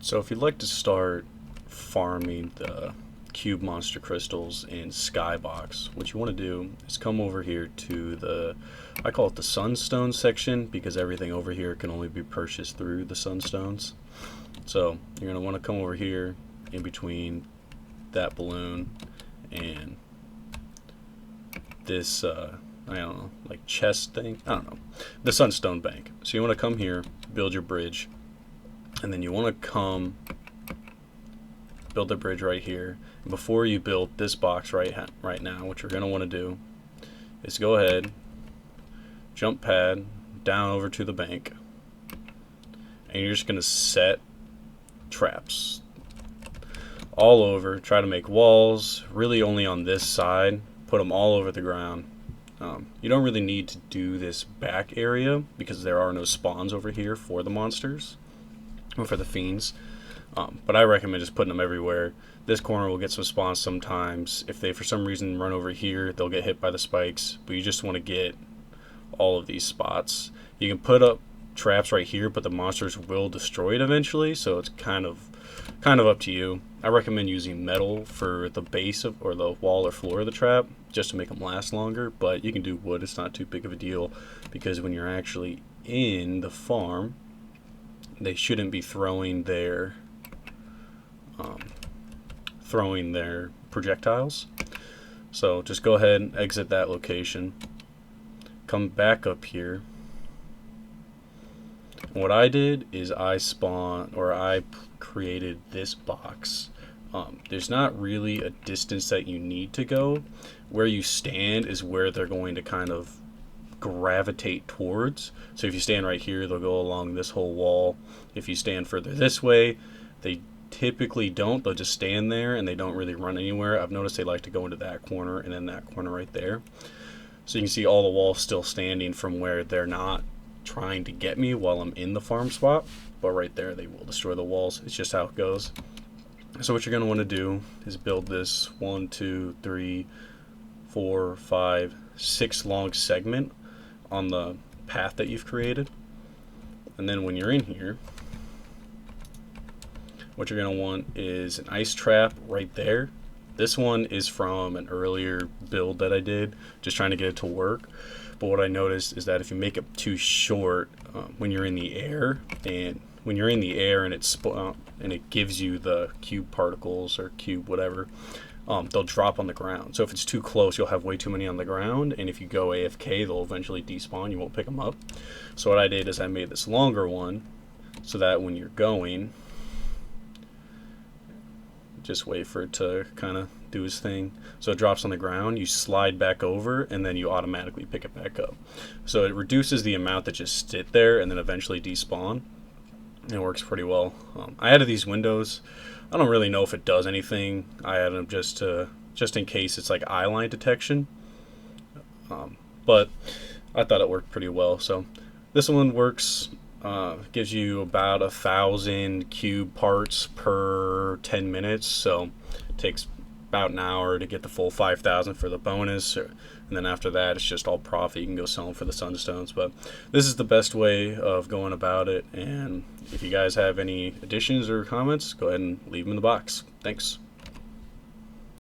So if you'd like to start farming the cube monster crystals in Skybox, what you want to do is come over here to I call it the sunstone section, because everything over here can only be purchased through the sunstones. So you're going to want to come over here in between that balloon and this I don't know, like chest thing, I don't know, the sunstone bank. So you want to come here, build your bridge, and then you want to build the bridge right here. And before you build this box right now, what you're going to want to do is go ahead, jump pad down over to the bank, and you're just going to set traps all over. Try to make walls, really only on this side. Put them all over the ground. You don't really need to do this back area because there are no spawns over here for the monsters or for the fiends. But I recommend just putting them everywhere. This corner will get some spawns sometimes. If they for some reason run over here, they'll get hit by the spikes. But you just want to get all of these spots. You can put up traps right here, but the monsters will destroy it eventually, so it's kind of up to you. I recommend using metal for the base of, or the wall or floor of the trap, just to make them last longer, but you can do wood. It's not too big of a deal, because when you're actually in the farm, they shouldn't be throwing their projectiles. So just go ahead and exit that location, come back up here. And what I did is I created this box. There's not really a distance that you need to go. Where you stand is where they're going to kind of gravitate towards. So if you stand right here, they'll go along this whole wall. If you stand further this way, they typically don't. They'll just stand there and they don't really run anywhere. I've noticed they like to go into that corner and then that corner right there. So you can see all the walls still standing from where they're not trying to get me while I'm in the farm spot, but right there they will destroy the walls. It's just how it goes. So what you're going to want to do is build this 1, 2, 3, 4, 5, 6 long segment on the path that you've created. And then when you're in here, what you're going to want is an ice trap right there. This one is from an earlier build that I did, just trying to get it to work. But what I noticed is that if you make it too short, when you're in the air, and it gives you the cube particles or cube whatever, they'll drop on the ground. So if it's too close, you'll have way too many on the ground, and if you go AFK, they'll eventually despawn. You won't pick them up. So what I did is I made this longer one, so that when you're going, just wait for it to kind of do his thing. So it drops on the ground, you slide back over, and then you automatically pick it back up. So it reduces the amount that just sit there and then eventually despawn. It works pretty well. I added these windows. I don't really know if it does anything. I added them just in case it's like eye line detection. But I thought it worked pretty well. So this one works. Gives you about 1,000 cube parts per 10 minutes, so it takes about an hour to get the full 5,000 for the bonus, and then after that it's just all profit. You can go sell them for the sunstones. But this is the best way of going about it, and if you guys have any additions or comments, go ahead and leave them in the box. Thanks.